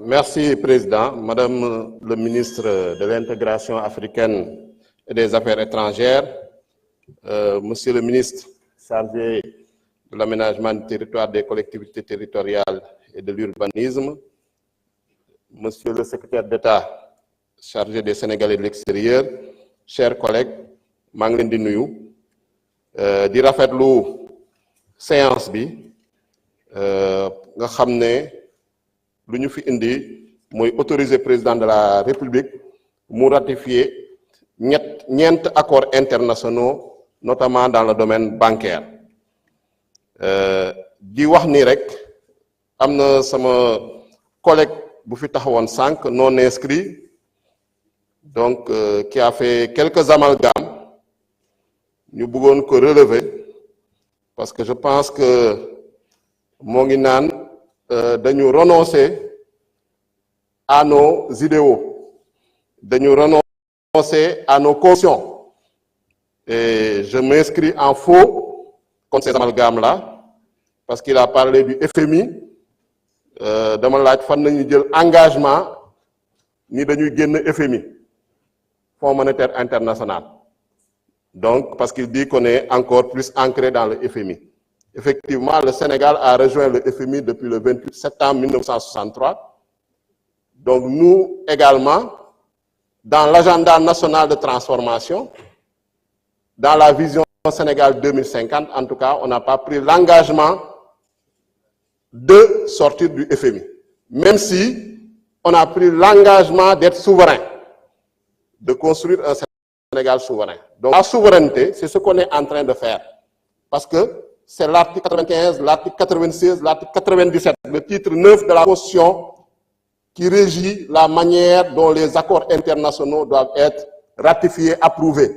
Merci, Président. Madame le ministre de l'Intégration africaine et des Affaires étrangères, Monsieur le ministre chargé de l'aménagement du territoire, des collectivités territoriales et de l'urbanisme, Monsieur le secrétaire d'État chargé des Sénégalais de l'extérieur, chers collègues, maa ngi leen di nuyu di rafetlu séance bi nga xam ne lu ñu fi indi mooy autoriser président de la République mu ratifier ñeent accords internationaux notamment dans le domaine bancaire di wax ni rek am na sama collègue bu fi taxawoon sànq non inscrit donc qui a fait quelques amalgames ñu bëggoon ko relever parce que je pense que moo ngi naan dañu renoncer à nos idéaux, dañu renoncer à nos cautions. Et je m'inscris en faux contre ces amalgames-là, parce qu'il a parlé du FMI, dama laaj fan nañu jël engagement ni dañuy génn FMI, Fonds monétaire international. Donc, parce qu'il dit qu'on est encore plus ancré dans le FMI. Effectivement, le Sénégal a rejoint le FMI depuis le 28 septembre 1963. Donc nous également, dans l'agenda national de transformation, dans la vision Sénégal 2050, en tout cas, on n'a pas pris l'engagement de sortir du FMI. Même si on a pris l'engagement d'être souverain, de construire un Sénégal souverain. Donc la souveraineté, c'est ce qu'on est en train de faire. Parce que c'est l'article 95, l'article 96, l'article 97, le titre 9 de la Constitution qui régit la manière dont les accords internationaux doivent être ratifiés, approuvés.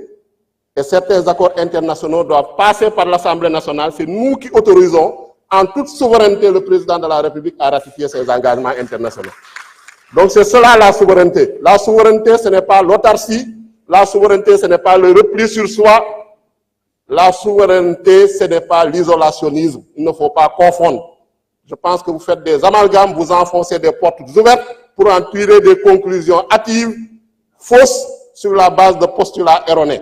Et certains accords internationaux doivent passer par l'Assemblée nationale. C'est nous qui autorisons en toute souveraineté le président de la République à ratifier ces engagements internationaux. Donc c'est cela la souveraineté. La souveraineté, ce n'est pas l'autarcie. La souveraineté, ce n'est pas le repli sur soi. La souveraineté, ce n'est pas l'isolationnisme. Il ne faut pas confondre. Je pense que vous faites des amalgames, vous enfoncez des portes ouvertes pour en tirer des conclusions hâtives, fausses, sur la base de postulats erronés.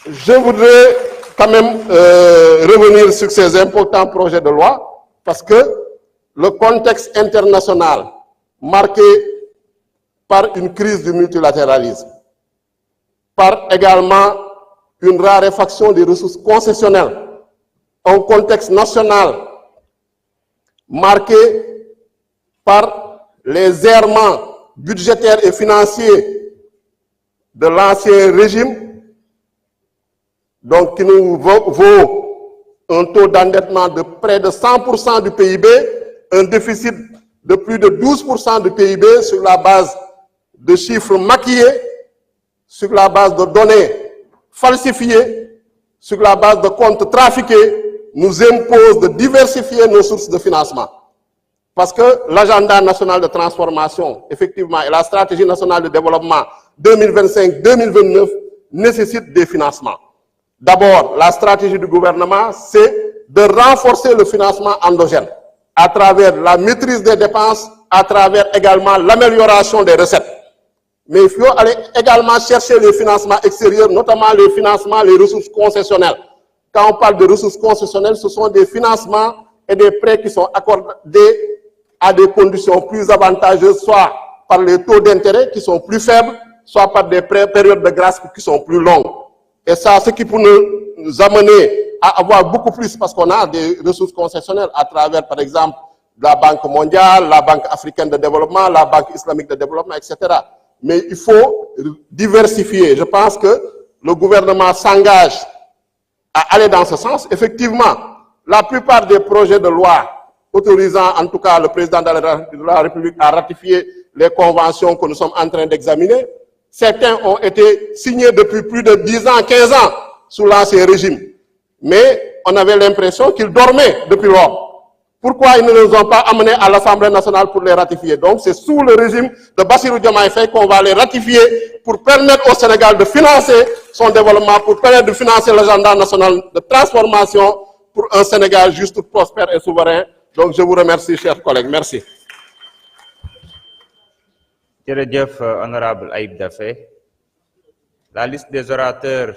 Je voudrais quand même revenir sur ces importants projets de loi, parce que le contexte international marqué par une crise du multilatéralisme, par également une raréfaction des ressources concessionnelles, un contexte national marqué par les errements budgétaires et financiers de l'ancien régime, donc qui nous vaut un taux d'endettement de près de 100% du PIB, un déficit de plus de 12% du PIB sur la base de chiffres maquillés, sur la base de données falsifiées, sur la base de comptes trafiqués, nous impose de diversifier nos sources de financement. Parce que l'agenda national de transformation, effectivement, et la stratégie nationale de développement 2025-2029 nécessitent des financements. D'abord, la stratégie du gouvernement, c'est de renforcer le financement endogène à travers la maîtrise des dépenses, à travers également l'amélioration des recettes. Mais il faut aller également chercher les financements extérieurs, notamment les financements, les ressources concessionnelles. Quand on parle de ressources concessionnelles, ce sont des financements et des prêts qui sont accordés à des conditions plus avantageuses, soit par les taux d'intérêt qui sont plus faibles, soit par des périodes de grâce qui sont plus longues. Et ça, ce qui peut nous amener à avoir beaucoup plus, parce qu'on a des ressources concessionnelles à travers, par exemple, la Banque mondiale, la Banque africaine de développement, la Banque islamique de développement, etc. Mais il faut diversifier. Je pense que le gouvernement s'engage à aller dans ce sens. Effectivement, la plupart des projets de loi autorisant en tout cas le président de la République à ratifier les conventions que nous sommes en train d'examiner, certains ont été signés depuis plus de 10 ans, 15 ans sous l'ancien régime. Mais on avait l'impression qu'ils dormaient depuis lors. Pourquoi ils ne les ont pas amenés à l'Assemblée nationale pour les ratifier? Donc c'est sous le régime de Bassirou Diomaye Faye qu'on va les ratifier pour permettre au Sénégal de financer son développement, pour permettre de financer l'agenda national de transformation pour un Sénégal juste, prospère et souverain. Donc je vous remercie, chers collègues. Merci. Jërëjëf, honorable Ayib Daffé. La liste des orateurs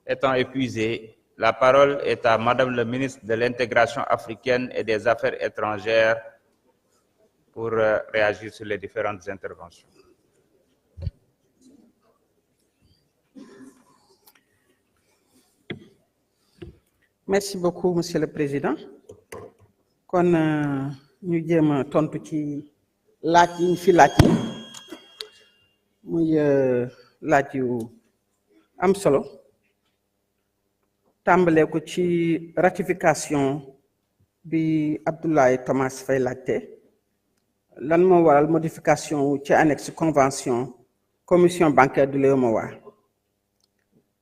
étant épuisée, la parole est à Madame le ministre de l'Intégration africaine et des Affaires étrangères pour réagir sur les différentes interventions. Merci beaucoup, Monsieur le Président. Kon ñu jéem a tontu ci laaj yi ñu fi laaj yi muy laaj yu am solo tàmbalee ko ci ratification bi Abdoulaye Thomas Faye laajte lan moo waral modification ci annexe convention commission bancaire de l'UEMOA.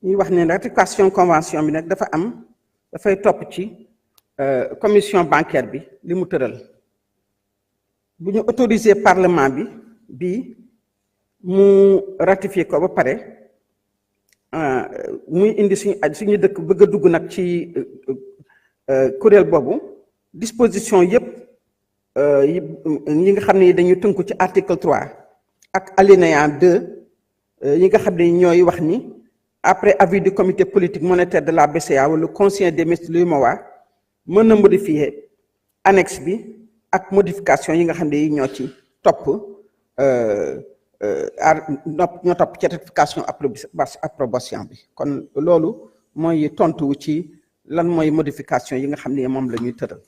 ñuy wax ne ratification convention bi nag dafay topp ci commission bancaire bi li mu tëral bu ñu autoriser parlement bi mu ratifier ko ba pare muy indi suñu dëkk bëgg a dugg nag ci kuréel boobu disposition yépp yi nga xam ne dañu tënku ci article 3 ak alinéa 2 yi nga xam ne ñooy wax ni après avis du comité politique monétaire de la BCEAO le conseil des ministres de l'UEMOA mën na modifier annexe bi ak modification yi nga xam ne ñoo ci topp ñoo topp ci ratification approbation bi kon loolu mooy tontu ci lan mooy modification yi nga xam ne moom la ñuy tëral.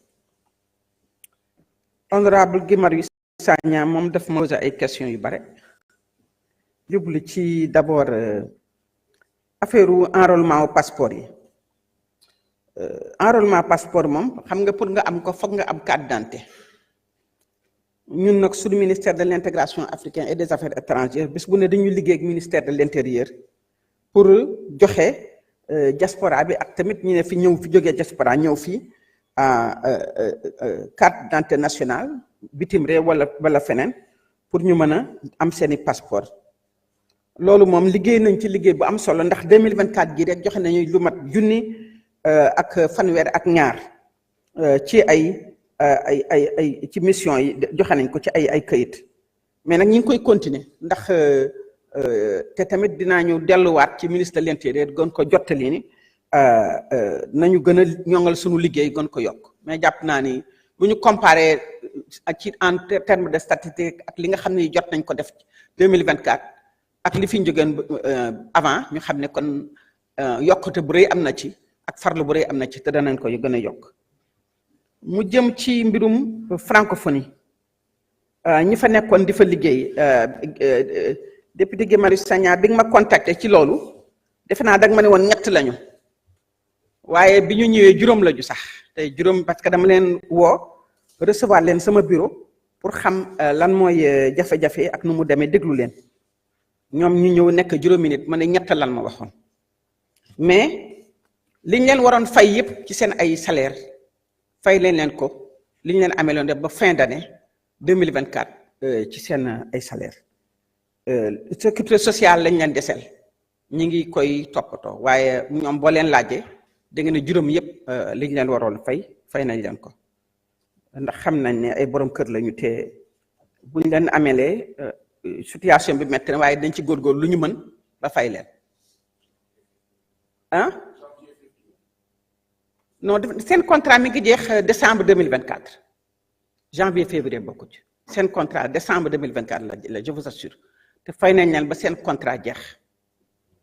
Honorable Guy Marius Sagna moom daf ma posé ay questions yu bare jublu ci d'abord affaire enrôlement au passeport yi enrôlement passeport moom xam nga pour nga am ko foog nga am carte d'identité ñun nag suñu ministère de l'intégration africaine et des affaires étrangères bis bu ne dañuy liggéey ak ministère de l'intérieur pour joxe diaspora bi ak tamit ñu ne fi ñëw fi jógee diaspora ñëw fii carte d'identité nationale bitim réew wala feneen pour ñu mën a am seeni passeport loolu moom liggéey nañ ci liggéey bu am solo ndax 2024 gi rek joxe nañu lu mat junni ak fanweer ak ñaar ci ay ci mission yi joxe nañ ko ci ay këyit mais nag ñi ngi koy continuer ndax te tamit dinaañu delluwaat ci ministre de l'intérieur gën ko jottali ni nañu gën a ñoŋal suñu liggéey gën ko yokk mais jàpp naa ni bu ñu comparé ci en terme de statistique ak li nga xam ne jot nañ ko def 2024 ak li fi ñu jógeen avant ñu xam ne kon yokkute bu rëy am na ci ak farlu bu rëy am na ci te danañ ko gën a yokk mu jëm ci mbirum francophonie ñi fa nekkoon di fa liggéey député Guy Marius Sagna bi nga ma contacté ci loolu defe naa dag ma ne woon ñett lañu waaye bi ñu ñëwee juróom la ju sax te juróom parce que dama leen woo recevoir leen sama bureau pour xam lan mooy jafe-jafe ak nu mu demee déglu leen ñoom ñu ñëw nekk juróomi nit ma ne ñett lan ma waxoon mais liñ leen waroon fay yépp ci seen ay salaire fay leen ko liñ leen ameloon def ba fin d'année 2024 ci seen ay salaire sécurité sociale lañ leen desel ñi ngi koy toppatoo waaye ñoom boo leen laajee da ngeen ne juróom yépp liñ leen waroon fay nañ leen ko ndax xam nañ ne ay borom kër lañu te buñ leen amelee situation bi metti na waaye dañ ci góorgóorlu lu ñu mën ba fay leen non seen contrat mi ngi jeex décembre 2024 janvier février bokku ci seen contrat décembre 2024 la je vous assure te fay nañ leen ba seen contrat jeex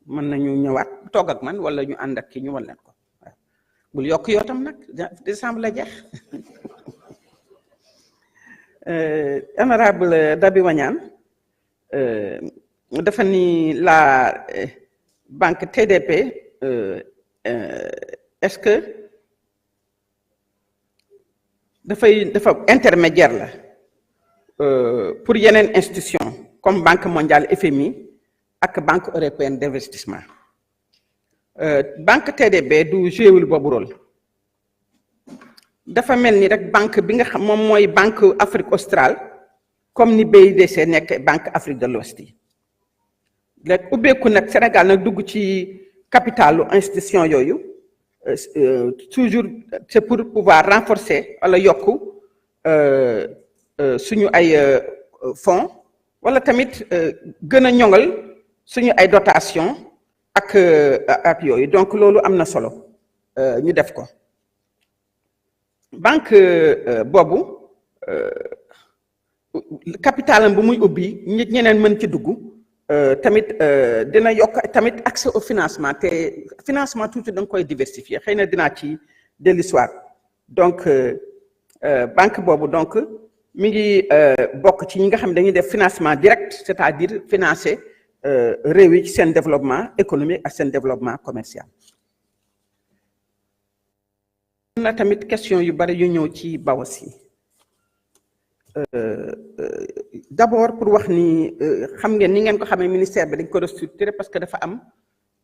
mën nañu ñëwaat toog ak man wala ñu ànd ak kii ñu wan leen ko waaw bul yokk yoo tam nag décembre la jeex honorable Dabi Wañaan dafa ni la banque TDP est-ce que dafa intermédiaire la pour yeneen institution comme Banque mondiale FMI ak Banque européenne d'investissement banque TDB du jouer boobu rôle dafa mel ni rek banque bi nga xam moom mooy banque Afrique australe comme ni BIDC nekk banque Afrique de l'Ouest yi léegi ubbeeku nag Sénégal nag dugg ci capitalu institution yooyu toujours c'est pour pouvoir renforcer wala yokku suñu ay fonds wala tamit gën a ñoŋal suñu ay dotation ak yooyu donc loolu am na solo ñu def ko banque boobu capitalam bu muy ubbi nit ñeneen mën ci dugg tamit dina yokk tamit accès au financement te financement toujours da nga koy diversifier xëy na dinaa ci dellu soir donc banque boobu donc mi ngi bokk ci ñi nga xam ne dañuy def financement direct c'est-à-dire financer réew yi ci seen développement économique ak seen développement commercial. am na tamit question yu bari yu ñëw ci BAOS yi d'abord pour wax ni xam ngeen ni ngeen ko xamee ministère bi dañ ko restructuré parce que dafa am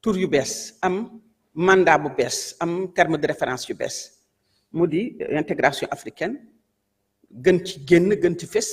tur yu bees am mandat bu bees am terme de référence yu bees mu di intégration africaine gën ci génn gën ci fés